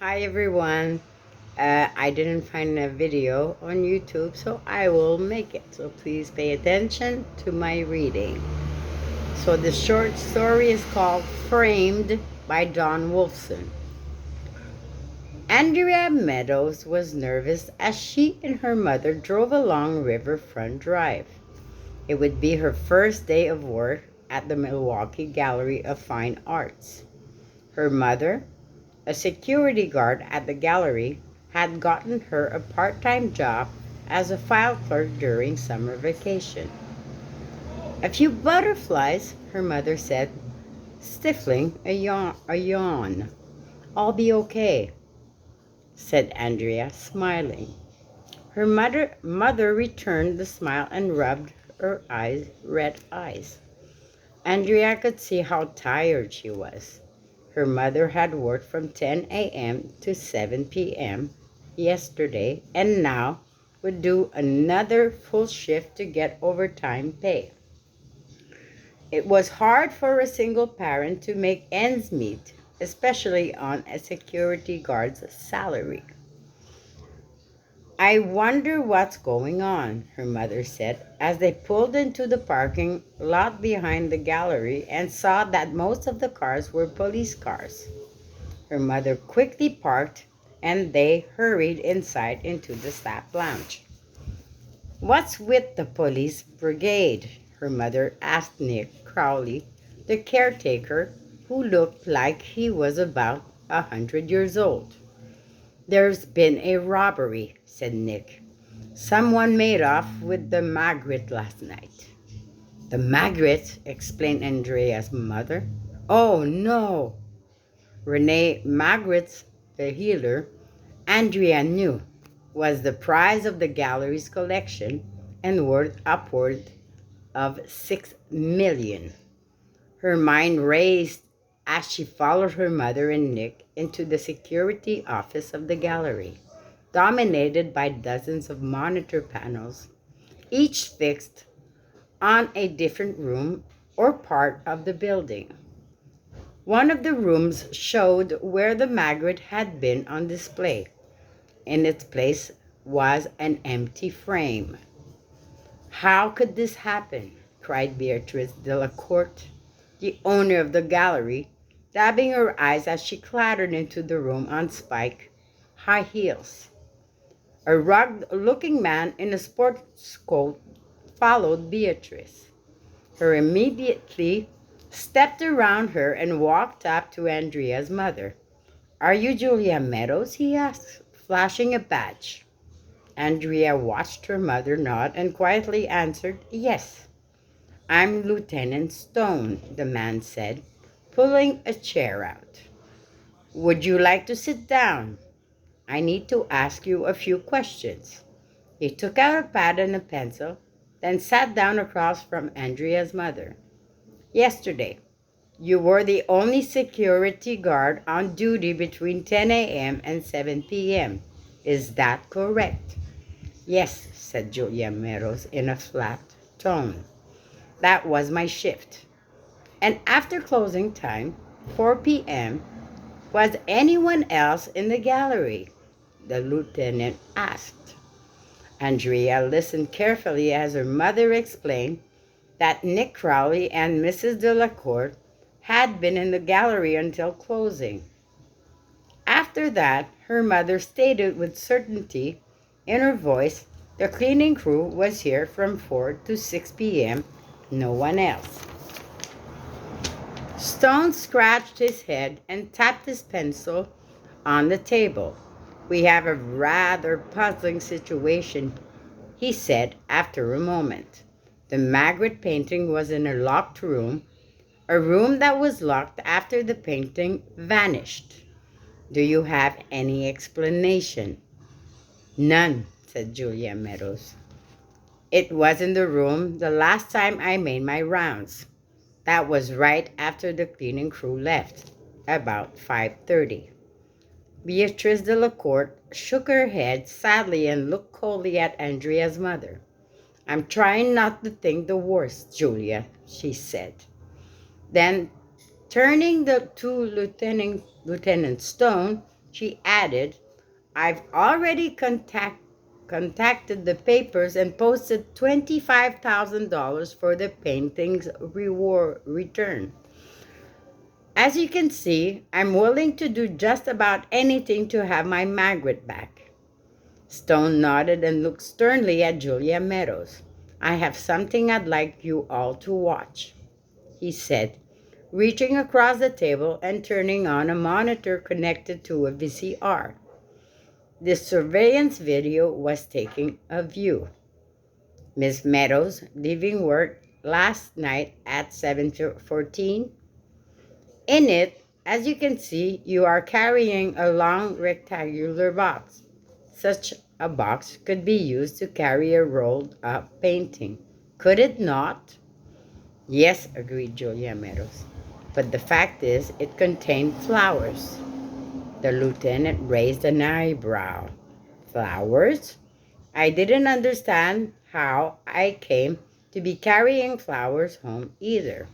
Hi everyone. I didn't find a video on YouTube, so I will make it. So please pay attention to my reading. So the short story is called Framed by Don Wolfson. Andrea Meadows was nervous as she and her mother drove along Riverfront Drive. It would be her first day of work at the Milwaukee Gallery of Fine Arts. Her mother, a security guard at the gallery, had gotten her a part-time job as a file clerk during summer vacation. A few butterflies, her mother said, stifling a yawn. I'll be okay, said Andrea, smiling. Her mother returned the smile and rubbed her red eyes. Andrea could see how tired she was. Her mother had worked from 10 a.m. to 7 p.m. yesterday and now would do another full shift to get overtime pay. It was hard for a single parent to make ends meet, especially on a security guard's salary. I wonder what's going on, her mother said, as they pulled into the parking lot behind the gallery and saw that most of the cars were police cars. Her mother quickly parked and they hurried inside into the staff lounge. What's with the police brigade? Her mother asked Nick Crowley, the caretaker, who looked like he was about 100 years old. There's been a robbery, said Nick. Someone made off with the Margaret last night. The Margaret, explained Andrea's mother. Oh no! Renee Margaret, the healer, Andrea knew, was the prize of the gallery's collection and worth upward of 6 million. Her mind raced as she followed her mother and Nick into the security office of the gallery, dominated by dozens of monitor panels, each fixed on a different room or part of the building. One of the rooms showed where the Margaret had been on display. In its place was an empty frame. How could this happen? Cried Beatrice Delacourt, the owner of the gallery, dabbing her eyes as she clattered into the room on spike high heels. A rugged-looking man in a sports coat followed Beatrice. He immediately stepped around her and walked up to Andrea's mother. Are you Julia Meadows? He asked, flashing a badge. Andrea watched her mother nod and quietly answered, yes. I'm Lieutenant Stone, the man said, pulling a chair out. Would you like to sit down? I need to ask you a few questions. He took out a pad and a pencil, then sat down across from Andrea's mother. Yesterday, you were the only security guard on duty between 10 a.m. and 7 p.m. Is that correct? Yes, said Julia Meadows in a flat tone. That was my shift. And after closing time, 4 p.m., was anyone else in the gallery? The lieutenant asked. Andrea listened carefully as her mother explained that Nick Crowley and Mrs. Delacourt had been in the gallery until closing. After that, her mother stated with certainty in her voice, the cleaning crew was here from 4 to 6 p.m., no one else. Stone scratched his head and tapped his pencil on the table. We have a rather puzzling situation, he said after a moment. The Margaret painting was in a locked room, a room that was locked after the painting vanished. Do you have any explanation? None, said Julia Meadows. It was in the room the last time I made my rounds. That was right after the cleaning crew left, about 5:30. Beatrice Delacourt shook her head sadly and looked coldly at Andrea's mother. I'm trying not to think the worst, Julia, she said. Then, turning to Lieutenant Stone, She added, I've already contacted the papers and posted $25,000 for the painting's reward return. As you can see, I'm willing to do just about anything to have my Margaret back. Stone nodded and looked sternly at Julia Meadows. I have something I'd like you all to watch, he said, reaching across the table and turning on a monitor connected to a VCR. The surveillance video was taking a view. Miss Meadows leaving work last night at 7:14. In it, as you can see, you are carrying a long rectangular box. Such a box could be used to carry a rolled up painting, could it not? Yes, agreed Julia Meadows. But the fact is, it contained flowers. The lieutenant raised an eyebrow. Flowers? I didn't understand how I came to be carrying flowers home either.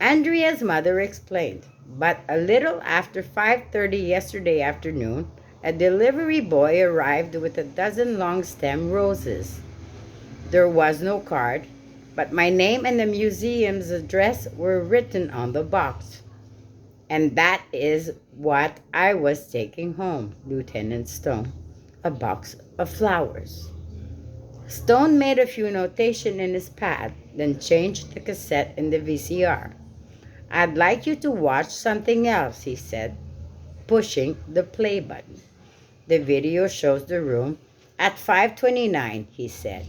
Andrea's mother explained, but a little after 5:30 yesterday afternoon, a delivery boy arrived with a dozen long-stem roses. There was no card, but my name and the museum's address were written on the box. And that is what I was taking home, Lieutenant Stone, a box of flowers. Stone made a few notations in his pad, then changed the cassette in the VCR. I'd like you to watch something else, he said, pushing the play button. The video shows the room at 5:29, he said.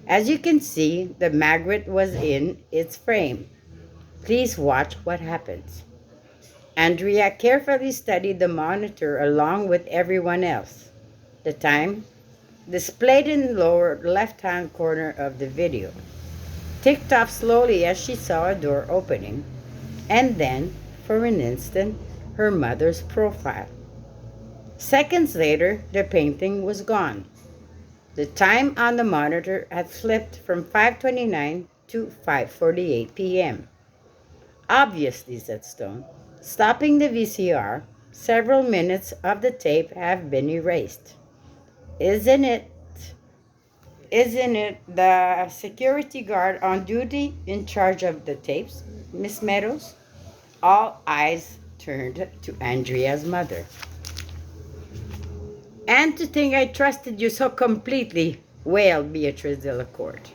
As you can see, the Margaret was in its frame. Please watch what happens. Andrea carefully studied the monitor along with everyone else. The time, displayed in the lower left-hand corner of the video, ticked off slowly as she saw a door opening, and then, for an instant, her mother's profile. Seconds later, the painting was gone. The time on the monitor had flipped from 5:29 to 5:48 p.m. Obviously, said Stone, stopping the VCR, several minutes of the tape have been erased. Isn't it the security guard on duty in charge of the tapes, Miss Meadows? All eyes turned to Andrea's mother. And to think I trusted you so completely, wailed Beatrice Delacourt.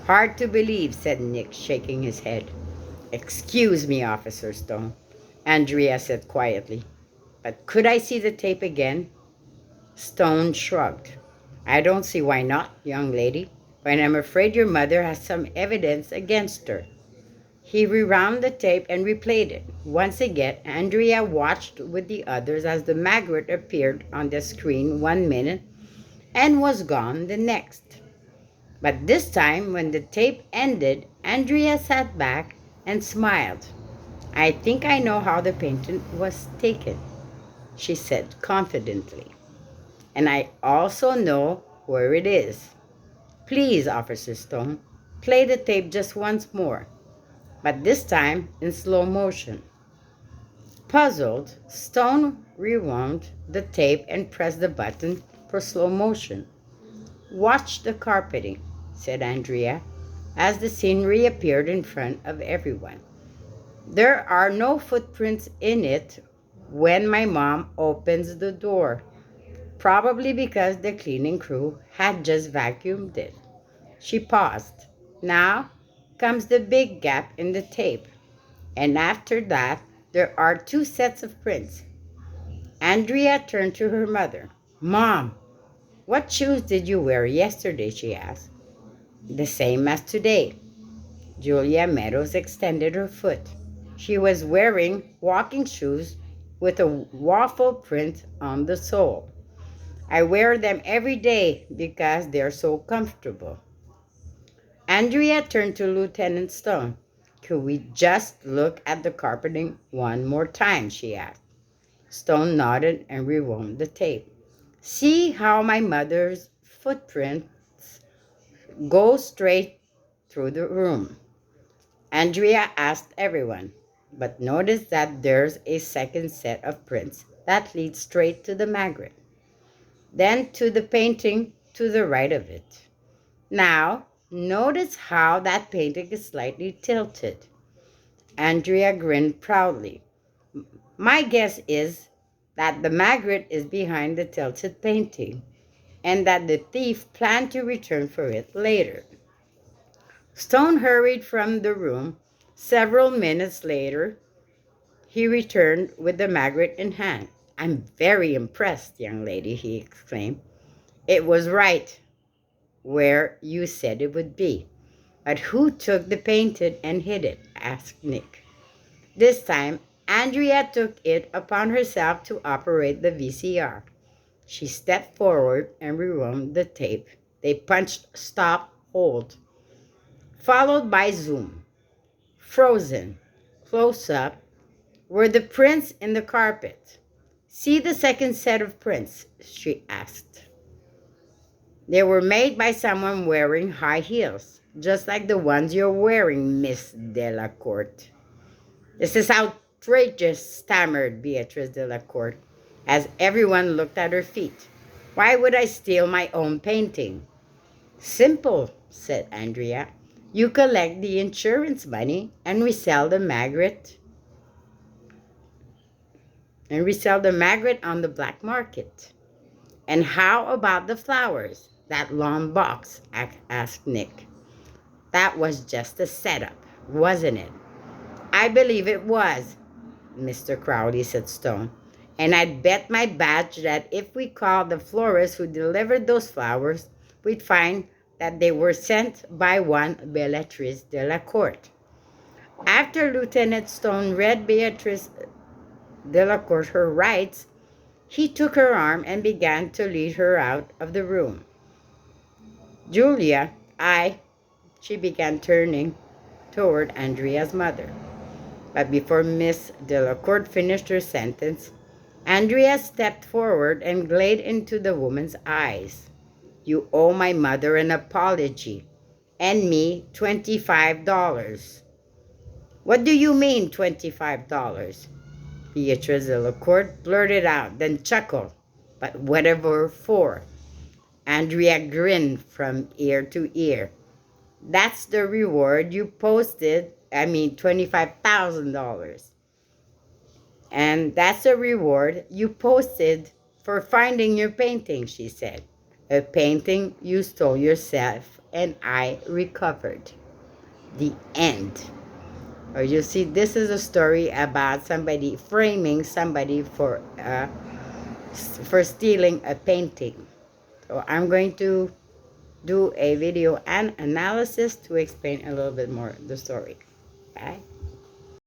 Hard to believe, said Nick, shaking his head. Excuse me, Officer Stone, Andrea said quietly. But could I see the tape again? Stone shrugged. I don't see why not, young lady, but I'm afraid your mother has some evidence against her. He rewound the tape and replayed it. Once again, Andrea watched with the others as the Margaret appeared on the screen 1 minute and was gone the next. But this time, when the tape ended, Andrea sat back and smiled. I think I know how the painting was taken, she said confidently. And I also know where it is. Please, Officer Stone, play the tape just once more, but this time in slow motion. Puzzled, Stone rewound the tape and pressed the button for slow motion. Watch the carpeting, said Andrea, as the scene reappeared in front of everyone. There are no footprints in it when my mom opens the door, probably because the cleaning crew had just vacuumed it. She paused. Now comes the big gap in the tape, and after that, there are 2 sets of prints. Andrea turned to her mother. Mom, what shoes did you wear yesterday? She asked. The same as today. Julia Meadows extended her foot. She was wearing walking shoes with a waffle print on the sole. I wear them every day because they're so comfortable. Andrea turned to Lieutenant Stone. Could we just look at the carpeting one more time? She asked. Stone nodded and rewound the tape. See how my mother's footprints go straight through the room? Andrea asked everyone, but noticed that there's a second set of prints that leads straight to the Magritte, then to the painting to the right of it. Now, notice how that painting is slightly tilted. Andrea grinned proudly. My guess is that the Magritte is behind the tilted painting, and that the thief planned to return for it later. Stone hurried from the room. Several minutes later, he returned with the Magritte in hand. I'm very impressed, young lady, he exclaimed. It was right where you said it would be. But who took the painting and hid it? Asked Nick. This time, Andrea took it upon herself to operate the VCR. She stepped forward and rewound the tape. They punched stop, hold, followed by zoom. Frozen. Close up were the prints in the carpet. See the second set of prints, she asked. They were made by someone wearing high heels, just like the ones you're wearing, Miss Delacourt. This is outrageous, stammered Beatrice Delacourt, as everyone looked at her feet. Why would I steal my own painting? Simple, said Andrea. You collect the insurance money and resell the Magritte. On the black market. And how about the flowers? That long box, asked Nick. That was just a setup, wasn't it? I believe it was, Mr. Crowley, said Stone. And I'd bet my badge that if we called the florist who delivered those flowers, we'd find that they were sent by one Beatrice Delacourt. After Lieutenant Stone read Beatrice Delacourt her rights, he took her arm and began to lead her out of the room. Julia, she began, turning toward Andrea's mother. But before Miss Delacourt finished her sentence, Andrea stepped forward and glared into the woman's eyes. You owe my mother an apology, and me $25. What do you mean, $25? Beatrice Delacourt blurted out, then chuckled. But whatever for? Andrea grinned from ear to ear. That's the reward you posted, $25,000. And that's the reward you posted for finding your painting, she said. A painting you stole yourself and I recovered. The end. Or you see, this is a story about somebody framing somebody for stealing a painting. So I'm going to do a video and analysis to explain a little bit more the story. Bye.